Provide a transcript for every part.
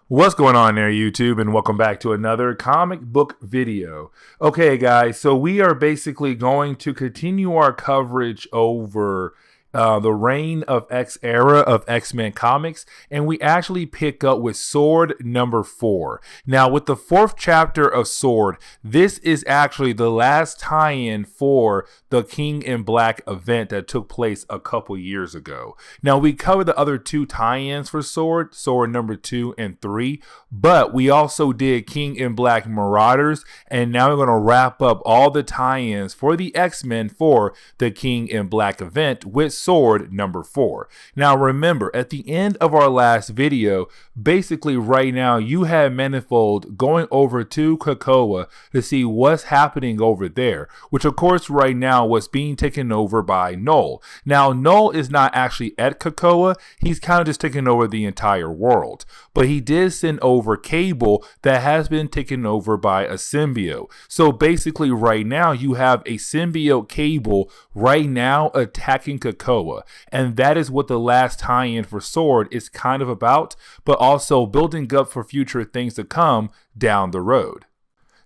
What's going on there, YouTube, and welcome back to another comic book video. Okay, guys, so we are basically going to continue our coverage over the Reign of X era of X-Men comics, and we actually pick up with Sword number 4. Now, with the 4th chapter of Sword, this is actually the last tie-in for the King in Black event that took place a couple years ago. Now, we covered the other 2 tie-ins for Sword number 2 and 3, but we also did King in Black Marauders, and now we're going to wrap up all the tie-ins for the X-Men for the King in Black event with Sword number 4. Now remember, at the end of our last video, basically right now you had Manifold going over to Krakoa to see what's happening over there, which of course right now was being taken over by Knull. Now Knull is not actually at Krakoa, he's kind of just taking over the entire world, but he did send over Cable that has been taken over by a symbiote. So basically right now you have a symbiote Cable right now attacking Krakoa. And that is what the last tie-in for Sword is kind of about, but also building up for future things to come down the road.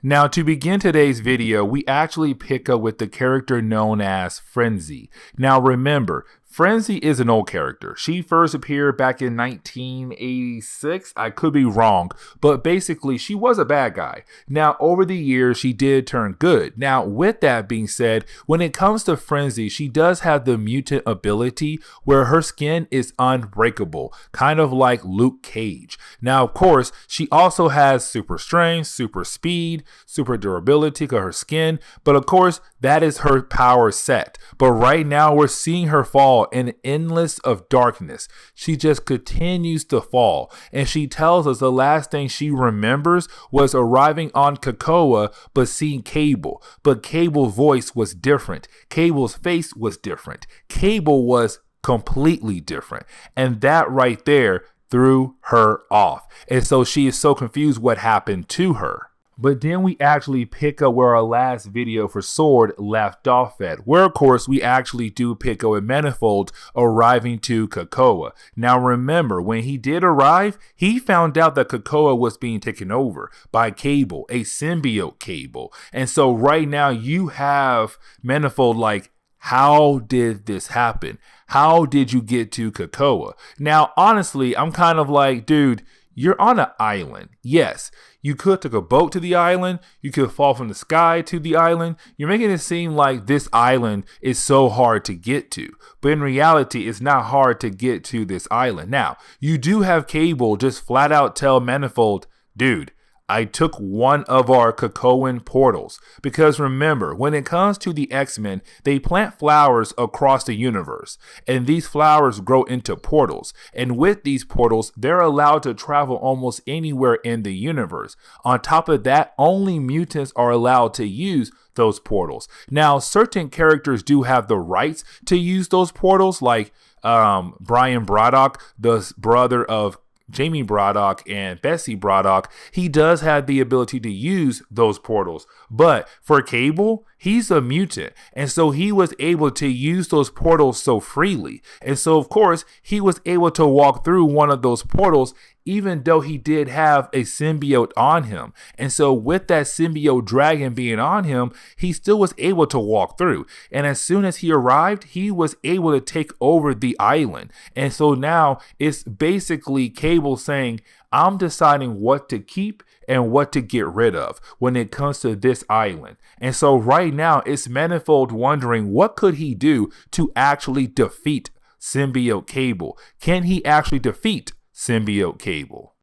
Now, to begin today's video, we actually pick up with the character known as Frenzy. Now remember, Frenzy is an old character. She first appeared back in 1986. I could be wrong, but basically she was a bad guy. Now, over the years, she did turn good. Now, with that being said, when it comes to Frenzy, she does have the mutant ability where her skin is unbreakable, kind of like Luke Cage. Now, of course, she also has super strength, super speed, super durability to her skin, but of course, that is her power set. But right now, we're seeing her fall in endless of darkness. She just continues to fall, and she tells us the last thing she remembers was arriving on Krakoa but seeing Cable. But Cable's voice was different. Cable's face was different. Cable was completely different, and that right there threw her off. And so she is so confused what happened to her. But then we actually pick up where our last video for Sword left off at, where of course we actually do pick up with Manifold arriving to Krakoa. Now remember, when he did arrive, he found out that Krakoa was being taken over by Cable, a symbiote Cable. And so right now you have Manifold like, how did this happen? How did you get to Krakoa? Now honestly, I'm kind of like, dude, you're on an island. Yes, you could take a boat to the island. You could fall from the sky to the island. You're making it seem like this island is so hard to get to. But in reality, it's not hard to get to this island. Now, you do have Cable just flat out tell Manifold, dude, I took one of our Krakoan portals. Because remember, when it comes to the X-Men, they plant flowers across the universe. And these flowers grow into portals. And with these portals, they're allowed to travel almost anywhere in the universe. On top of that, only mutants are allowed to use those portals. Now, certain characters do have the rights to use those portals, like Brian Braddock, the brother of Jamie Braddock and Bessie Braddock. He does have the ability to use those portals, but for Cable, he's a mutant, and so he was able to use those portals so freely, and so of course he was able to walk through one of those portals even though he did have a symbiote on him. And so with that symbiote dragon being on him, he still was able to walk through. And as soon as he arrived, he was able to take over the island. And so now it's basically Cable saying, I'm deciding what to keep and what to get rid of when it comes to this island. And so right now it's Manifold wondering what could he do to actually defeat symbiote Cable. Can he actually defeat symbiote Cable?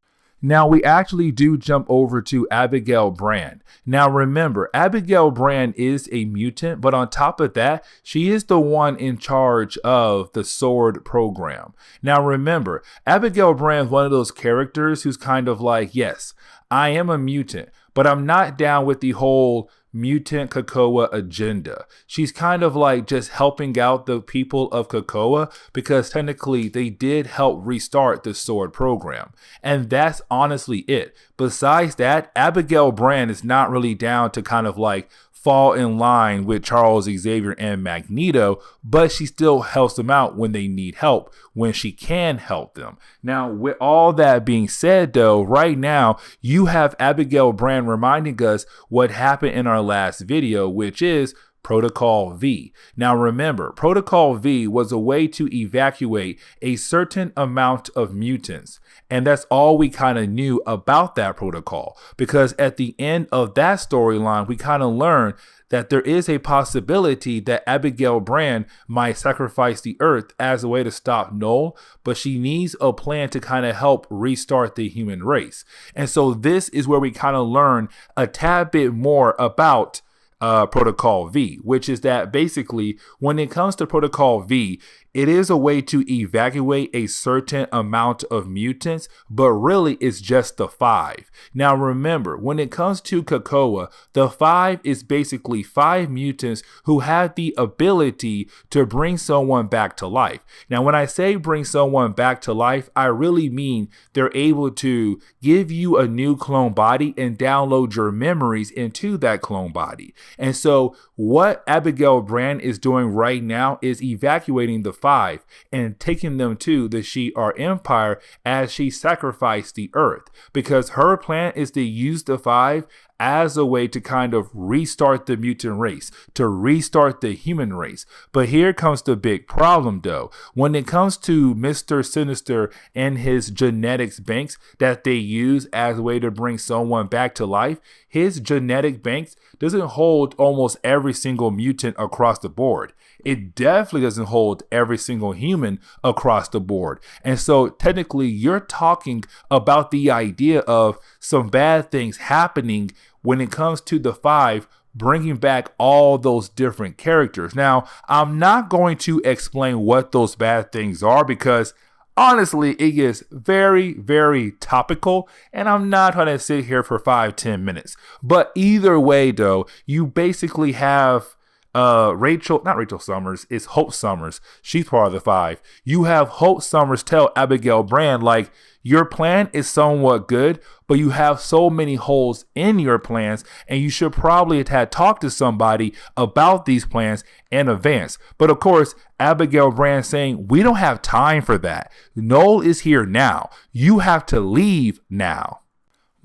Now we actually do jump over to Abigail Brand. Now remember, Abigail Brand is a mutant, but on top of that, she is the one in charge of the Sword program. Now remember, Abigail Brand is one of those characters who's kind of like, yes, I am a mutant, but I'm not down with the whole mutant Krakoa agenda. She's kind of like just helping out the people of Krakoa because technically they did help restart the Sword program. And that's honestly it. Besides that, Abigail Brand is not really down to kind of like fall in line with Charles Xavier and Magneto, but she still helps them out when they need help, when she can help them. Now, with all that being said, though, right now, you have Abigail Brand reminding us what happened in our last video, which is Protocol V. Now remember, Protocol V was a way to evacuate a certain amount of mutants. And that's all we kind of knew about that protocol, because at the end of that storyline, we kind of learned that there is a possibility that Abigail Brand might sacrifice the Earth as a way to stop Knull, but she needs a plan to kind of help restart the human race. And so this is where we kind of learn a tad bit more about Protocol V, which is that basically when it comes to Protocol V, it is a way to evacuate a certain amount of mutants, but really it's just the 5. Now remember, when it comes to Krakoa, the 5 is basically 5 mutants who have the ability to bring someone back to life. Now when I say bring someone back to life, I really mean they're able to give you a new clone body and download your memories into that clone body. And so what Abigail Brand is doing right now is evacuating the 5 and taking them to the Shi'ar Empire as she sacrificed the Earth, because her plan is to use the 5 as a way to kind of restart the mutant race, to restart the human race. But here comes the big problem though. When it comes to Mr. Sinister and his genetics banks that they use as a way to bring someone back to life, his genetic banks doesn't hold almost every single mutant across the board. It definitely doesn't hold every single human across the board. And so technically you're talking about the idea of some bad things happening when it comes to the 5 bringing back all those different characters. Now, I'm not going to explain what those bad things are because honestly, it gets very, very topical, and I'm not going to sit here for 5-10 minutes. But either way, though, you basically have not Rachel Summers, it's Hope Summers. She's part of the 5. You have Hope Summers tell Abigail Brand, like, your plan is somewhat good, but you have so many holes in your plans, and you should probably have talked to somebody about these plans in advance. But of course, Abigail Brand saying, we don't have time for that. Knull is here now. You have to leave now.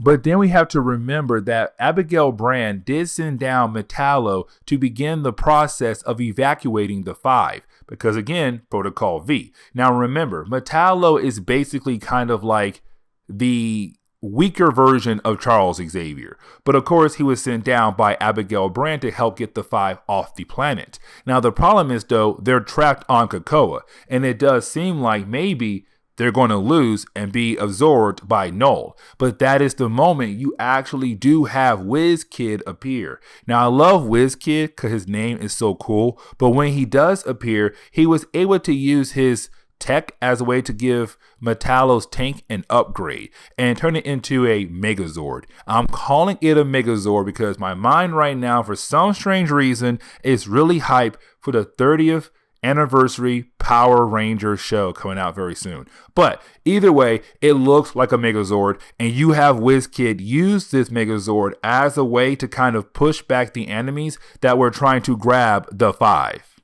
But then we have to remember that Abigail Brand did send down Metallo to begin the process of evacuating the 5. Because again, Protocol V. Now remember, Metallo is basically kind of like the weaker version of Charles Xavier. But of course, he was sent down by Abigail Brand to help get the 5 off the planet. Now the problem is though, they're trapped on Krakoa. And it does seem like maybe they're going to lose and be absorbed by Knull. But that is the moment you actually do have WizKid appear. Now, I love WizKid because his name is so cool. But when he does appear, he was able to use his tech as a way to give Metallo's tank an upgrade and turn it into a Megazord. I'm calling it a Megazord because my mind right now, for some strange reason, is really hype for the 30th anniversary Power Rangers show coming out very soon. But either way, it looks like a Megazord, and you have WizKid use this Megazord as a way to kind of push back the enemies that were trying to grab the 5.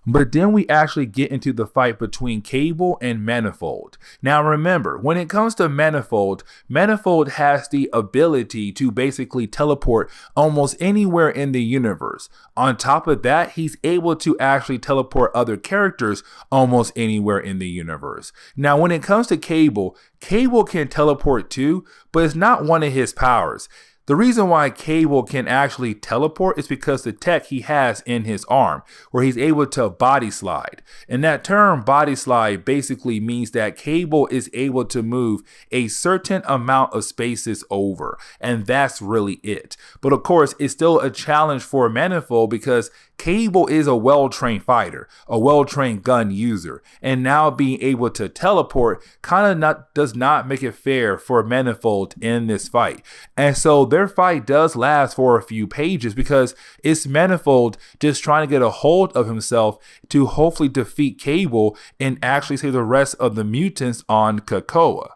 But then we actually get into the fight between Cable and Manifold. Now remember, when it comes to Manifold, Manifold has the ability to basically teleport almost anywhere in the universe. On top of that, he's able to actually teleport other characters almost anywhere in the universe. Now when it comes to Cable, Cable can teleport too, but it's not one of his powers. The reason why Cable can actually teleport is because the tech he has in his arm, where he's able to body slide. And that term body slide basically means that Cable is able to move a certain amount of spaces over. And that's really it. But of course, it's still a challenge for Manifold because Cable is a well-trained fighter, a well-trained gun user, and now being able to teleport kind of does not make it fair for Manifold in this fight. And so their fight does last for a few pages because it's Manifold just trying to get a hold of himself to hopefully defeat Cable and actually save the rest of the mutants on Krakoa.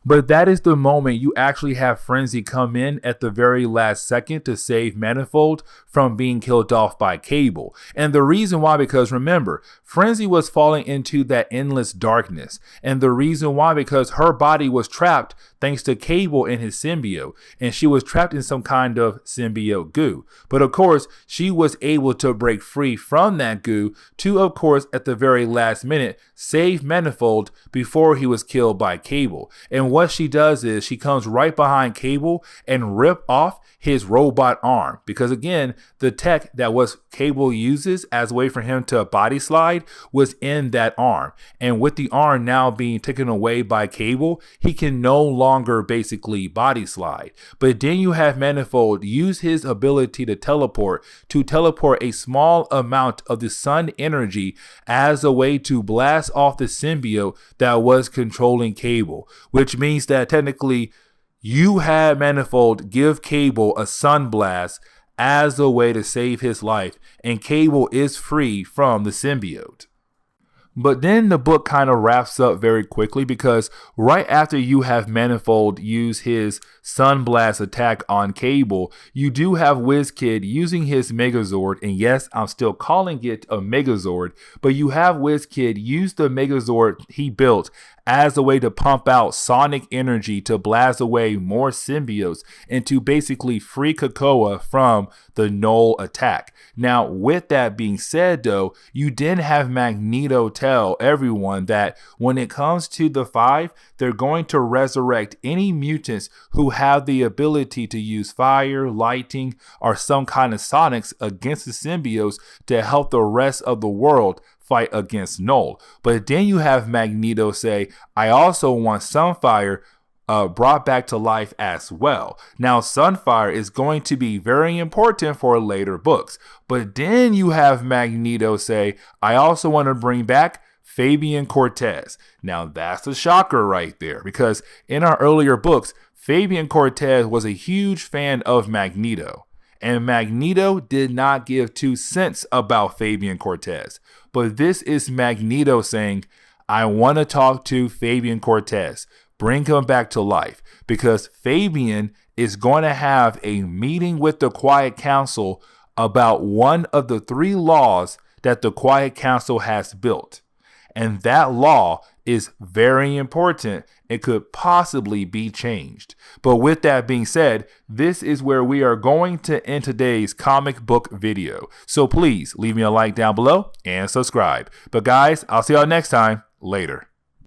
But that is the moment you actually have Frenzy come in at the very last second to save Manifold from being killed off by Cable. And the reason why, because remember, Frenzy was falling into that endless darkness. And the reason why, because her body was trapped thanks to Cable and his symbiote. And she was trapped in some kind of symbiote goo. But of course, she was able to break free from that goo to, of course, at the very last minute, save Manifold before he was killed by Cable. And what she does is she comes right behind Cable and rip off his robot arm, because again, the tech that was Cable uses as a way for him to body slide was in that arm. And with the arm now being taken away by Cable, he can no longer basically body slide. But then you have Manifold use his ability to teleport a small amount of the sun energy as a way to blast off the symbiote that was controlling Cable, which means that technically you had Manifold give Cable a sun blast as a way to save his life, and Cable is free from the symbiote. But then the book kind of wraps up very quickly, because right after you have Manifold use his Sunblast attack on Cable, you do have WizKid using his Megazord, and yes, I'm still calling it a Megazord, but you have WizKid use the Megazord he built as a way to pump out sonic energy to blast away more symbiotes and to basically free Krakoa from the Knull attack. Now, with that being said though, you did have Magneto tell everyone that when it comes to the 5, they're going to resurrect any mutants who have the ability to use fire, lighting, or some kind of sonics against the symbiotes to help the rest of the world fight against Knull. But then you have Magneto say, I also want Sunfire brought back to life as well. Now, Sunfire is going to be very important for later books. But then you have Magneto say, I also want to bring back Fabian Cortez. Now, that's a shocker right there, because in our earlier books, Fabian Cortez was a huge fan of Magneto. And Magneto did not give 2 cents about Fabian Cortez. But this is Magneto saying, I want to talk to Fabian Cortez. Bring him back to life. Because Fabian is going to have a meeting with the Quiet Council about one of the 3 laws that the Quiet Council has built. And that law is very important. It could possibly be changed. But with that being said, this is where we are going to end today's comic book video. So please leave me a like down below and subscribe. But guys, I'll see y'all next time. Later.